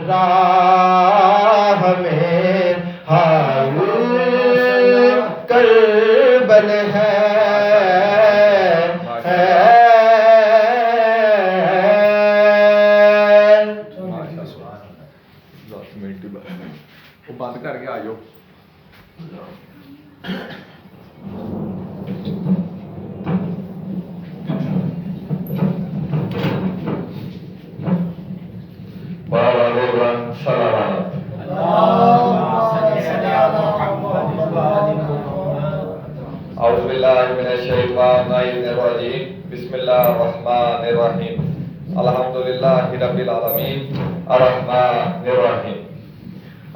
راہ میں حال کربل ہے وہ بند کر کے آ جاؤ. اعوذ باللہ من الشیطان الرجیم. بسم اللہ الرحمن الرحیم. الحمدللہ رب العالمین الرحمن الرحیم.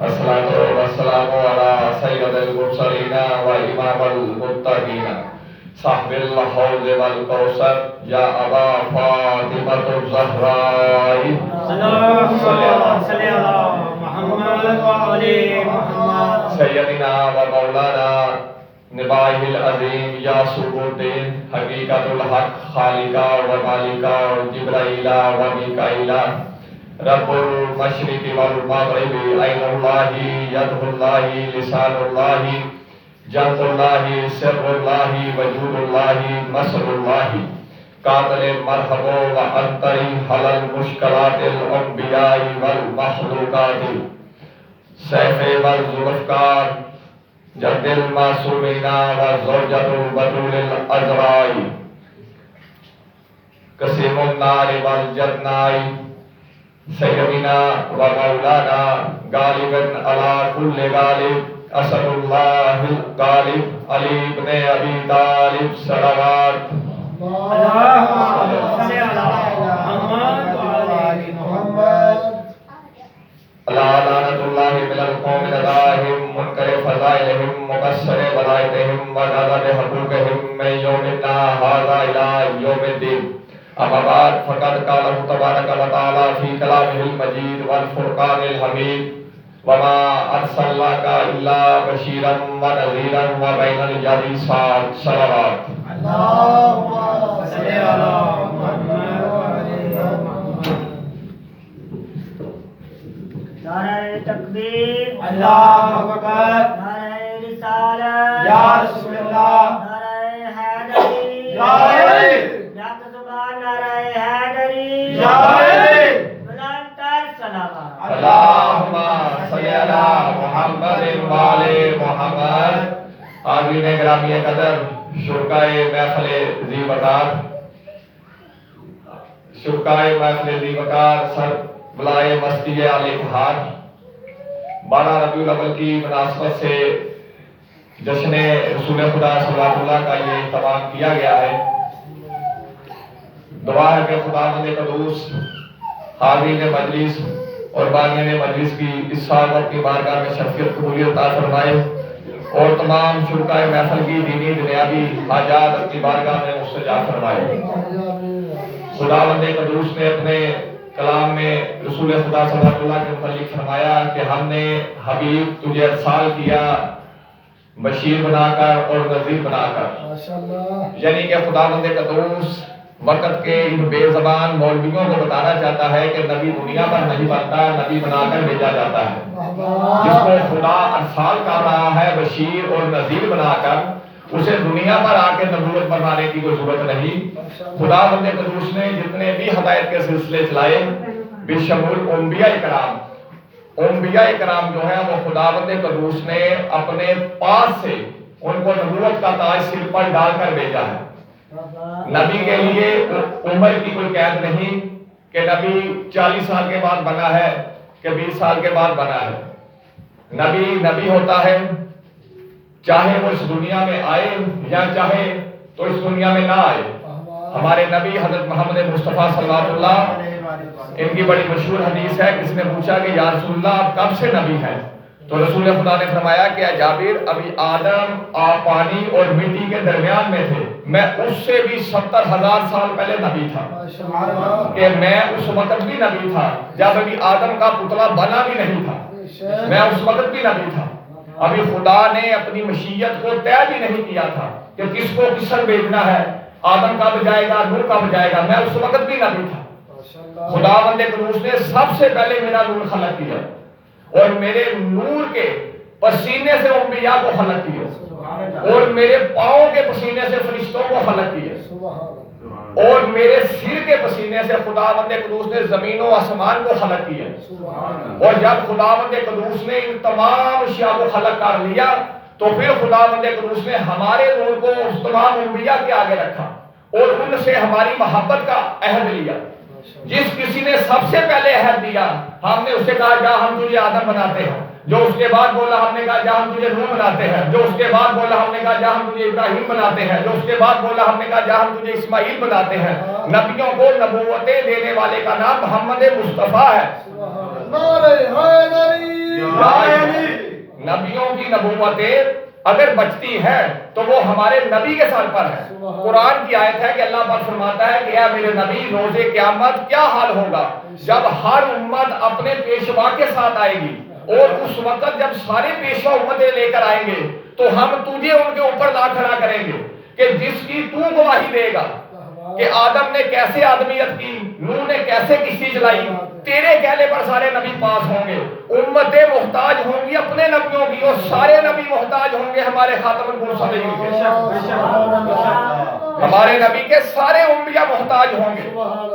الصلاۃ والسلام علی سید المرسلین و امام المتقین صاحب الحوض والکوثر یا ابا فاطمۃ الزہراء صلی اللہ محمد و علی محمد. سیدنا و مولانا نبائہ العظیم یا سب الدین حقیقت الحق خالقہ و مالکہ جبرائیل و میکائیل رب المشرق والمغرب عین اللہ ید اللہ لسان اللہ جنب اللہ سر اللہ وجود اللہ مصر اللہ قاتل مرحب و انتری حل المشکلات الانبیاء والمخلوقات سیف والذوالفقار جد المعصومین و زوجۃ البتول العذراء قسیم النار والجناء سیدنا و مولانا غالبا علی کل غالب اسد اللہ الغالب علی ابن ابی طالب صلوات اللہم صلی علی محمد و علی محمد. لعنت اللہ من القوم لداہم منکر فضائلہم مقصر بلائتہم وغضب حقوقہم من یومنا ھذا الی یوم الدین. اما بعد فقد قال تبارک و تعالی فی کلامہ المجید والفرقان الحمید وما ارسلناک الا بشیرا ونذیرا وبین الجری صلوات. اللہم صلی علی محمد و علی محمد. نعرہ تکبیر اللہ اکبر. نعرہ رسالت یا رسول اللہ. نعرہ حیدری یا زبان. نعرہ حیدری یا بلند تر صلوات. اللہم صلی علی محمد و آل محمد. حاضرین گرامی قدر، شرکائے محفل ذی وقار، شرکائے محفل ذی وقار، سر بلائے مسجد الاتحاد، 12 ربیع الاول کی مناسبت سے جشن رسول خدا صلی اللہ علیہ وسلم کا یہ اہتمام کیا گیا ہے. دعا ہے کہ خداوند قدوس حاضرین مجلس اور بانیان مجلس کی اس سال اپنی بارگاہ میں شرفیت قبولیت عطا فرمائے اور تمام شرکائے محفل کی دینی دنیاوی حاجات اپنی بارگاہ میں مستجاب فرمائے. خداوند قدوس نے اپنے کلام میں رسول خدا صلی اللہ علیہ وسلم کے متعلق فرمایا کہ ہم نے حبیب تجھے ارسال کیا بشیر بنا کر اور نذیر بنا کر. یعنی کہ خداوند قدوس وقت کے ان بے زبان مولویوں کو بتانا چاہتا ہے کہ نبی دنیا پر نہیں بنتا، نبی بنا کر بھیجا جاتا ہے. جس کو خدا ارسال کر رہا ہے بشیر اور نذیر بنا کر، اسے دنیا پر آ کے نبوت بنانے کی کوئی ضرورت نہیں. خداوند قدوس نے جتنے بھی ہدایت کے سلسلے چلائے بشمول انبیاء کرام جو ہیں وہ خداوند قدوس نے اپنے پاس سے ان کو نبوت کا تاج سر پر ڈال کر بھیجا ہے. نبی کے لیے عمر کی کوئی قید نہیں کہ نبی 40 سال کے بعد بنا ہے کہ 20 سال کے بعد بنا ہے. نبی ہوتا ہے چاہے وہ اس دنیا میں آئے یا چاہے تو اس دنیا میں نہ آئے. ہمارے نبی حضرت محمد مصطفیٰ صلی اللہ علیہ وسلم، ان کی بڑی مشہور حدیث ہے. کسی نے پوچھا کہ یا رسول اللہ آپ کب سے نبی ہیں؟ تو رسول خدا نے فرمایا کہ اے جابر، ابھی آدم پانی اور مٹی کے درمیان میں تھے، میں اس سے بھی 70,000 سال پہلے نبی تھا. کہ میں اس وقت بھی نبی تھا جب ابھی آدم کا پتلا بنا بھی نہیں تھا، میں اس وقت بھی نبی تھا. ابھی خدا نے اپنی مشیت کو طے بھی نہیں کیا تھا کہ کس کو کس پر بھیجنا ہے، آدم کب جائے گا، نوح کب جائے گا، میں اس وقت بھی نبی تھا. خداوند قدوس نے سب سے پہلے میرا نور خلق کیا اور میرے نور کے پسینے سے انبیاء کو خلق کیا اور میرے پاؤں کے پسینے سے فرشتوں کو خلق کیا اور میرے سر کے پسینے سے خداوند قدوس نے زمین و آسمان کو خلق کیا اور جب خداوند قدوس نے ان تمام اشیاء کو خلق کر لیا تو پھر خداوند قدوس نے ہمارے نور کو اس تمام انبیاء کے آگے رکھا اور ان سے ہماری محبت کا عہد لیا۔ جس کسی نے سب سے پہلے عہد دیا ہم نے اسے کہا جا ہم تجھے آدم بناتے ہیں، جو اس کے بعد بولا ہم نے کہا جا ہم تجھے نوح بناتے ہیں، جو اس کے بعد بولا ہم نے کہا جا ہم تجھے ابراہیم بناتے ہیں، جو اس کے بعد بولا ہم نے کہا جا ہم تجھے اسماعیل بناتے ہیں۔ نبیوں کو نبوتیں دینے والے کا نام محمد مصطفیٰ ہے۔ نبیوں کی نبوتیں اگر بچتی ہے تو وہ ہمارے نبی کے سر پر ہے۔ قرآن کی آیت ہے کہ اللہ پاک فرماتا ہے کہ اے میرے نبی روز قیامت کیا حال ہوگا جب ہر امت اپنے پیشوا کے ساتھ آئے گی اور اس وقت جب سارے پیشوا امتیں لے کر آئیں گے تو ہم تجھے ان کے اوپر لا کھڑا کریں گے کہ جس کی تو گواہی دے گا کہ آدم نے کیسے آدمیت کی، نوح نے کیسے کشتی چلائی، تیرے کہنے پر سارے نبی پاس ہوں گے۔ امتیں محتاج ہوں گی اپنے نبیوں کی اور سارے نبی محتاج ہوں گے ہمارے خاتم المرسلین کے۔ ہمارے نبی کے سارے انبیاء محتاج ہوں گے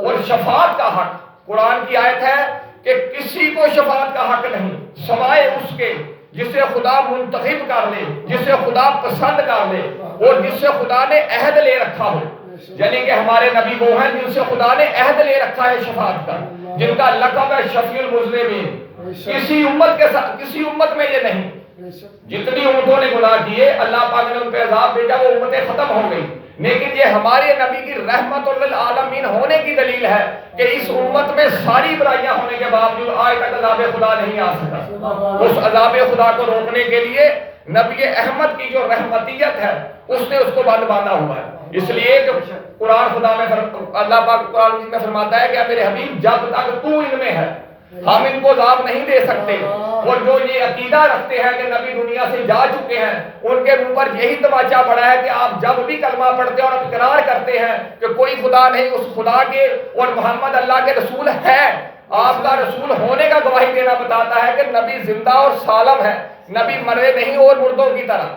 اور شفاعت کا حق، قرآن کی آیت ہے کہ کسی کو شفاعت کا حق نہیں سوائے اس کے جسے خدا منتخب کر لے، جسے خدا پسند کر لے اور جس سے خدا نے عہد لے رکھا ہو۔ یعنی کہ ہمارے نبی وہ ہیں جن سے خدا نے عہد لے رکھا ہے شفاعت کا، جن کا لقب ہے شفیع المذنبین۔ کسی امت میں یہ نہیں۔ جتنی امتوں نے گناہ کیے اللہ پاک نے ان پہ عذاب بھیجا، وہ امتیں ختم ہو گئی، لیکن یہ ہمارے نبی کی رحمت للعالمین ہونے کی دلیل ہے کہ اس امت میں ساری برائیاں ہونے کے باوجود آج تک عذاب خدا نہیں آ سکا۔ اس عذاب خدا کو روکنے کے لیے نبی احمد کی جو رحمتیت ہے اس نے اس کو باندھا ہوا ہے۔ اس لیے کہ قرآن خدا میں اللہ پاک قرآن میں فرماتا ہے کہ میرے حبیب جب تک تو ان میں ہے ہم ان کو عذاب نہیں دے سکتے۔ اور جو یہ عقیدہ رکھتے ہیں کہ نبی دنیا سے جا چکے ہیں ان کے منہ پر یہی تماچا پڑا ہے کہ آپ جب بھی کلمہ پڑھتے ہیں اور اقرار کرتے ہیں کہ کوئی خدا نہیں اس خدا کے اور محمد اللہ کے رسول ہے، آپ کا رسول ہونے کا گواہی دینا بتاتا ہے کہ نبی زندہ اور سالم ہے، نبی مرے نہیں اور مردوں کی طرح۔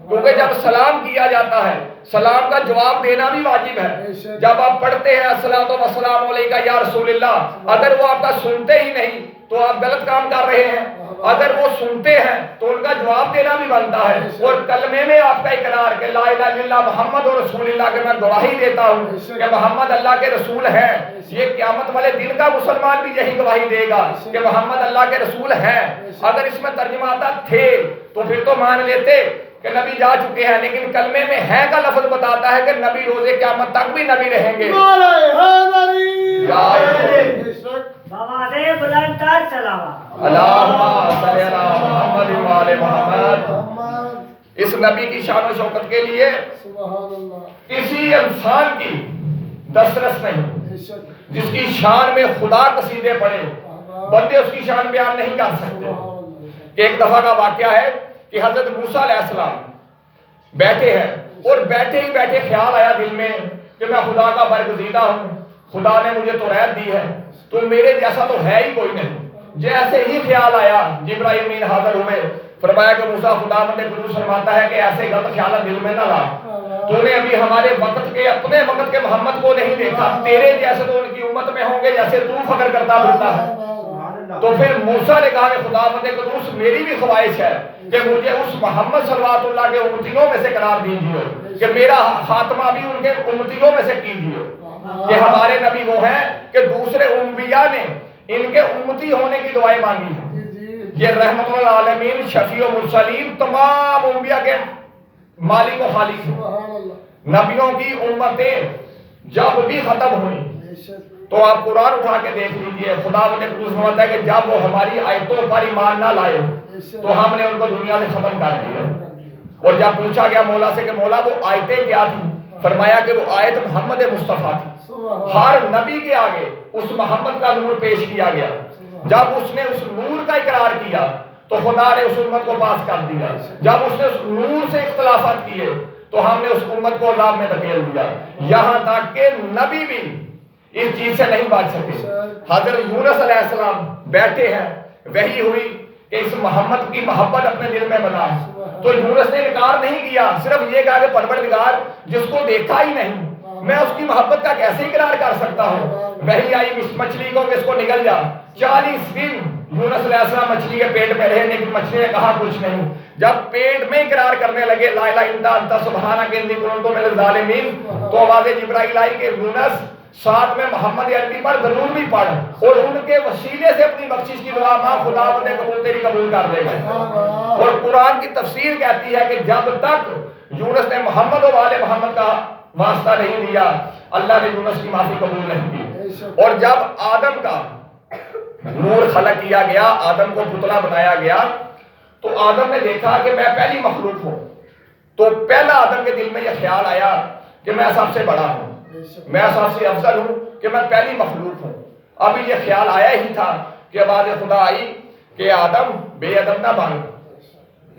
کیونکہ جب سلام کیا جاتا ہے سلام کا جواب دینا بھی واجب ہے۔ جب آپ پڑھتے ہیں الصلاۃ والسلام علیکہ یا رسول اللہ، اگر وہ آپ کا سنتے ہی نہیں تو آپ غلط کام کر رہے ہیں، اگر وہ سنتے ہیں تو ان کا جواب دینا بھی بنتا ہے۔ اور کلمے میں آپ کا اقرار کہ لا الہ الا اللہ محمد رسول اللہ کہ میں گواہی دیتا ہوں کہ محمد اللہ کے رسول ہیں، یہ قیامت والے دن کا مسلمان بھی یہی گواہی دے گا کہ محمد اللہ کے رسول ہیں۔ اگر اس میں ترجمہ آتا تھے تو پھر تو مان لیتے کہ نبی جا چکے ہیں، لیکن کلمے میں ہے کا لفظ بتاتا ہے کہ نبی روزے قیامت تک بھی نبی رہیں گے۔ اس نبی کی شان و شوکت کے لیے کسی انسان کی دسترس نہیں، جس کی شان میں خدا قصیدے پڑھے بندے اس کی شان بیان نہیں کر سکتے۔ ایک دفعہ کا واقعہ ہے کہ حضرت موسیٰ علیہ السلام بیٹھے ہیں اور بیٹھے ہی بیٹھے خیال آیا دل میں کہ میں خدا کا برگزیدہ ہوں، خدا نے مجھے توریت دی ہے تو میرے جیسا تو ہے ہی کوئی نہیں۔ جیسے ہی خیال آیا جبرائیل امین حاضر ہوئے، فرمایا کہ موسیٰ خدا قدوس فرماتا ہے کہ ایسے غلط خیالات دل میں نہ لا، تو نے ابھی ہمارے وقت کے اپنے وقت کے محمد کو نہیں دیکھا، تیرے جیسے تو ان کی امت میں ہوں گے جیسے تو فخر کرتا پھرتا ہے۔ تو پھر موسیٰ نے کہا کہ خدا قدوس میری بھی خواہش ہے کہ مجھے اس محمد صلی اللہ کے امتیوں میں سے قرار دیجیے کہ میرا خاتمہ بھی ان کے امتیوں میں سے کیجیے۔ کہ ہمارے نبی وہ ہیں کہ دوسرے انبیاء نے ان کے امتی ہونے کی دعائیں مانگی ہیں۔ یہ رحمت للعالمین شفیع المرسلین تمام انبیاء کے مالک و خالق ہیں۔ نبیوں کی امتیں جب بھی ختم ہوئی تو آپ قرآن اٹھا کے دیکھ لیجئے، خدا نے قدوس فرماتا ہے کہ جب وہ ہماری آیتوں پر ایمان نہ لائے تو ہم نے ان کو دنیا سے ختم کر دیا۔ اور جب پوچھا گیا مولا سے کہ مولا وہ آیتیں کیا تھیں، فرمایا کہ وہ آیت محمد مصطفیٰ تھی۔ ہر نبی کے آگے اس محمد کا نور پیش کیا گیا۔ جب اس نے اس نور کا اقرار کیا تو خدا نے اس امت کو پاس کر دیا۔ جب اس نے اس نور سے اختلافات کیے تو ہم نے اس امت کو عذاب میں دھکیل دیا۔ یہاں تک کہ نبی بھی اس چیز سے نہیں بچ سکے. حضرت یونس علیہ السلام بیٹھے ہیں, وحی ہوئی کہ اس محمد کی محبت اپنے دل میں بنا. تو یونس نے انکار نہیں کیا, صرف یہ کہا کہ پروردگار جس کو دیکھا ہی نہیں میں اس کی محبت کا کیسے اقرار کر سکتا ہوں. وحی آئی مچھلی کو کہ اس کو نگل جا. 40 دن یونس علیہ السلام مچھلی کے پیٹ میں رہے, لیکن مچھلی نے کہا کچھ نہیں. جب پیٹ میں اقرار کرنے لگے لا الہ الا انت سبحانک انی کنت من الظالمین, تو آواز جبرائیل آئی کہ یونس ساتھ میں محمد عربی پر ضرور بھی پڑھ, اور ان کے وسیلے سے اپنی بخشش کی دعا ماں خدا نے قبول تیری قبول کر دے گا. اور قرآن کی تفسیر کہتی ہے کہ جب تک یونس نے محمد و آل محمد کا واسطہ نہیں دیا, اللہ نے یونس کی معافی قبول نہیں کی. اور جب آدم کا نور خلق کیا گیا, آدم کو پتلا بنایا گیا, تو آدم نے دیکھا کہ میں پہلی مخلوق ہوں. تو پہلا آدم کے دل میں یہ خیال آیا کہ میں سب سے بڑا ہوں, میں سب سے افضل ہوں, کہ میں پہلی مخلوق ہوں. ابھی یہ خیال آیا ہی تھا کہ آواز خدا آئی کہ آدم بے ادب نہ بن,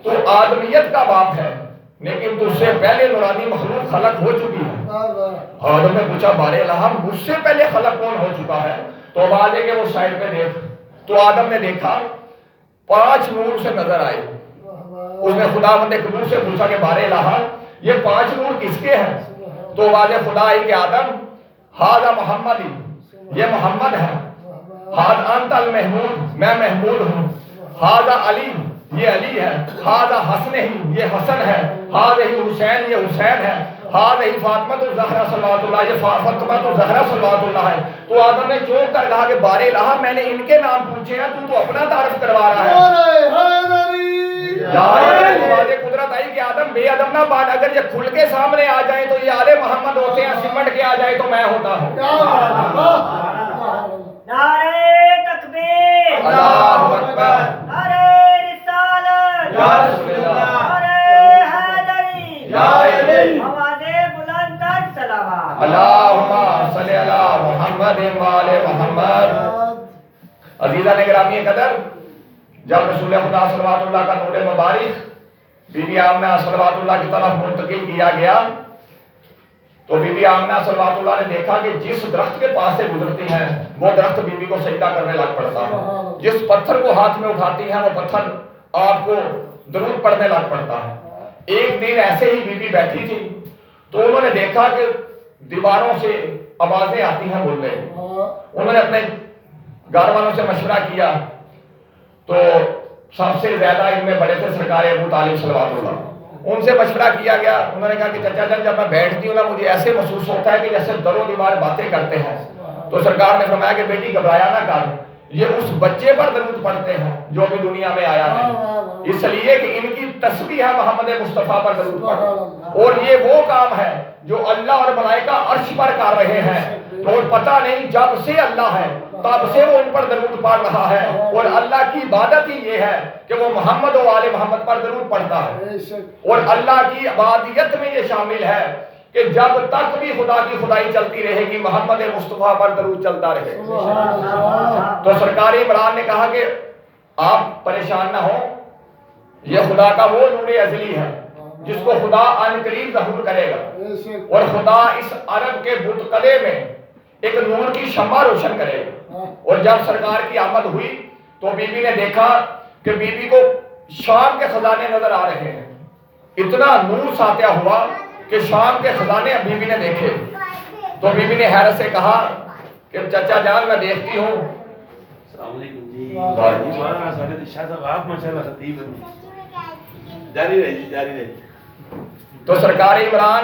تو آدمیت کا باپ ہے لیکن تجھ سے پہلے نورانی مخلوق خلق ہو چکی ہے. آدم نے پوچھا بارے الہم مجھ سے پہلے خلق کون ہو چکا ہے؟ تو آواز ہے کہ وہ سائڈ پہ دیکھ. تو آدم نے دیکھا 5 نور سے نظر آئے. اس نے خداوند قدوس سے پوچھا کہ بارے الہ یہ 5 نور کس کے ہیں؟ تو آواز خدا آئی کہ آدم ھذا محمد, یہ محمد ہے. ھذا انت المحمود, میں محمود ہوں. ھذا علی, یہ علی ہے. ھذا حسن, یہ حسن ہے. ھذا حسین, یہ حسین ہے. ھذا فاطمہ الزہرا صلوات اللہ, یہ فاطمہ الزہرا صلوات اللہ ہے. تو آدم نے چونک کر کہا کہ بارے الہ میں نے ان کے نام پوچھے ہیں, تو اپنا تعارف کروا رہا ہے. آواز قدرت آئی کہ آدم بے ادب نہ بن, اگر یہ کھل کے سامنے آ جائیں تو یہ آل محمد ہوتے ہیں, سمٹ کے آ جائے تو میں ہوتا ہوں. نعرہ تکبیر, اللہ اکبر, نعرہ رسالت, یا رسول اللہ, نعرہ حیدری, یا علی, آواز بلند تر صلوات. اللہم صلی علی محمد و آل محمد. عزیزان گرامی قدر, جب رسول خدا صلوات اللہ کا نور مبارک بی بی آمنہ صلوات اللہ کی طرف منتقل کیا گیا, تو بی بی آمنہ صلوات اللہ نے دیکھا کہ جس درخت کے پاس سے گزرتی ہیں وہ درخت بی بی کو سجدہ کرنے لگ پڑتا ہے. جس پتھر کو ہاتھ میں اٹھاتی ہیں وہ پتھر آپ کو درود پڑھنے لگ پڑتا ہے. ایک دن ایسے ہی بی بی بیٹھی تھی تو انہوں نے دیکھا کہ دیواروں سے آوازیں آتی ہیں بولنے. انہوں نے اپنے گھر والوں سے مشورہ کیا, تو سب سے زیادہ ان میں بڑے تھے سرکار ابو طالب صلوات اللہ. ان سے مشورہ کیا گیا. انہوں نے کہا کہ چچا جان جب میں بیٹھتی ہوں نا مجھے ایسے محسوس ہوتا ہے کہ جیسے در و دیوار باتیں کرتے ہیں. تو سرکار نے فرمایا کہ بیٹی گھبرایا نہ کر, یہ اس بچے پر درود پڑھتے ہیں جو ابھی دنیا میں آیا ہے, اس لیے کہ ان کی تسبیح ہے محمد مصطفیٰ پر درود پڑھ, اور یہ وہ کام ہے جو اللہ اور ملائکہ عرش پر کر رہے ہیں. اور پتہ نہیں جب سے اللہ ہے تب سے وہ ان پر درود پڑھ رہا ہے, اور اللہ کی عبادت ہی یہ ہے کہ وہ محمد و آل محمد پر درود پڑھتا ہے. اور اللہ کی عبادیت میں یہ شامل ہے کہ جب تک بھی خدا کی خدائی چلتی رہے گی محمد مصطفیٰ پر درود چلتا رہے. تو سرکار عمران نے کہا کہ آپ پریشان نہ ہو, یہ خدا کا وہ نور ازلی ہے جس کو خدا ان قریب ظہور کرے گا, اور خدا اس عرب کے بت قدے میں ایک نور کی شمع روشن کرے گا. اور جب سرکار کی آمد ہوئی تو بی بی نے دیکھا کہ بی بی کو شام کے خزانے نظر آ رہے ہیں. اتنا نور ساتیا ہوا کہ شام کے خزانے بی بی نے دیکھے. تو بی بی نے حیرت سے کہا کہ چچا جان میں دیکھتی ہوں. السلام علیکم جی. مولانا ساجد شاہ صاحب آپ ماشاءاللہ خطیب ہیں, جاری رہے. تو سرکار عمران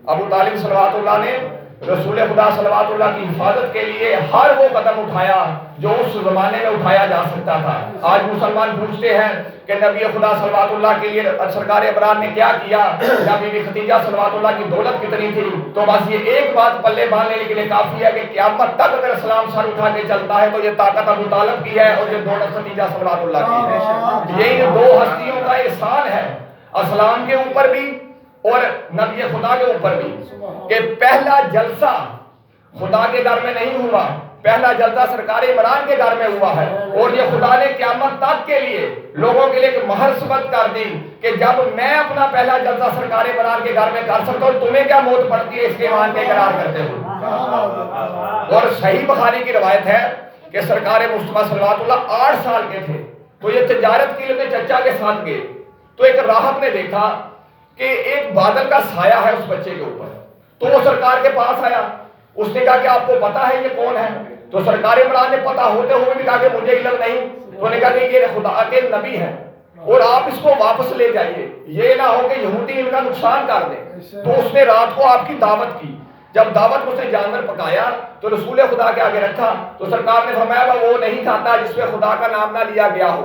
ابو طالب صلوات اللہ نے رسول خدا صلوات اللہ کی حفاظت کے لیے ہر وہ قدم اٹھایا جو اس زمانے میں اٹھایا جا سکتا تھا. آج مسلمان پوچھتے ہیں کہ نبی خدا صلوات اللہ کے لیے سرکار عمران نے کیا کیا, یا بی بی خدیجہ صلوات اللہ کی دولت کتنی تھی. تو بس یہ ایک بات پلے باندھ لینے کے لیے کافی ہے کہ قیامت تک اگر اسلام سر اٹھا کے چلتا ہے تو یہ طاقت ابو طالب کی ہے اور یہ دولت خدیجہ صلوات اللہ کی ہے. یہ دو ہستیوں کا احسان ہے اسلام کے اوپر بھی اور نبی خدا کے اوپر بھی, کہ پہلا جلسہ خدا کے در میں نہیں ہوا, پہلا جلسہ سرکار عمران کے گھر میں ہوا ہے، اور یہ خدا نے قیامت تک کے لیے لوگوں کے لیے ایک مہر ثبت کر دی کہ جب میں اپنا پہلا جلسہ سرکار عمران کے گھر میں کر سکتا ہوں، تمہیں کیا موت پڑتی ہے اس کے ایمان کے اقرار کرتے ہو۔ اور صحیح بخاری کی روایت ہے کہ سرکار مصطفیٰ صلوات اللہ 8 سال کے تھے تو یہ تجارت کے لیے چچا کے ساتھ گئے، تو ایک راہب نے دیکھا کہ ایک بادل کا سایہ ہے اس بچے کے اوپر، تو وہ سرکار کے پاس آیا، اس نے کہا کہ آپ کو پتا ہے یہ کون ہے؟ تو سرکار عمران نے پتا ہوتے ہوئے بھی کہا کہ مجھے علم نہیں، تو نے کہا کہ یہ خدا کے نبی ہیں اور آپ اس کو واپس لے جائیے، یہ نہ ہو کہ یہودی ان کا نقصان کر دیں۔ تو اس نے رات کو آپ کی دعوت کی، جب دعوت میں اس نے جانور پکایا تو رسول خدا کے آگے رکھا تو سرکار نے فرمایا وہ نہیں کھاتا جس پہ خدا کا نام نہ لیا گیا ہو،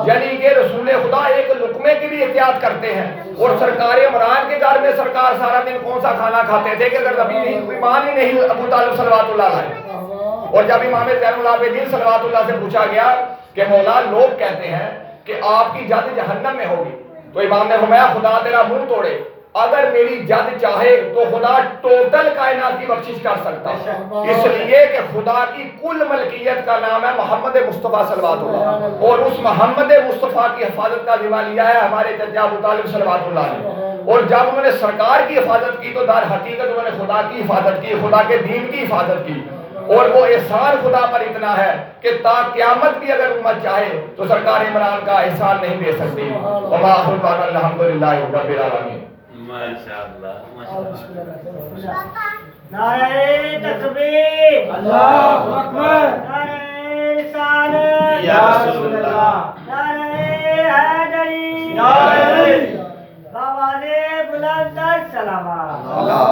یعنی کہ رسول خدا ایک لقمے کی بھی احتیاط کرتے ہیں۔ اور سرکار عمران کے گھر میں سرکار سارا دن کون سا کھانا کھاتے تھے کہ اگر نبی نہیں، ایمان ہی نہیں ابو طالب صلوات اللہ علیہ۔ اور جب امام زین العابدین صلوات اللہ سے پوچھا گیا کہ مولا لوگ کہتے ہیں کہ آپ کی جد جہنم میں ہوگی، تو امام نے فرمایا خدا تیرا منہ توڑے، اگر میری جد چاہے تو خدا ٹوٹل کائنات کی بخشش کر سکتا ہے، اس لیے کہ خدا کی کل ملکیت کا نام ہے محمد مصطفیٰ صلوات اللہ، اور اس محمد مصطفیٰ کی حفاظت کا ذمہ لیا ہے ہمارے چچا ابو طالب صلوات اللہ نے۔ اور جب انہوں نے سرکار کی حفاظت کی تو در حقیقت انہوں نے خدا کی حفاظت کی، خدا کے دین کی حفاظت کی، اور وہ احسان خدا پر اتنا ہے کہ تا قیامت بھی اگر امت چاہے تو سرکار عمران کا احسان نہیں دے سکتی۔ وما خلقنا الحمدللہ رب العالمین۔ ماشاءاللہ ماشاءاللہ۔ نعرہ تکبیر، اللہ اکبر، نعرہ رسالت، یا رسول اللہ، نعرہ حیدری، نعرہ آواز بلند سلامات۔ اللہ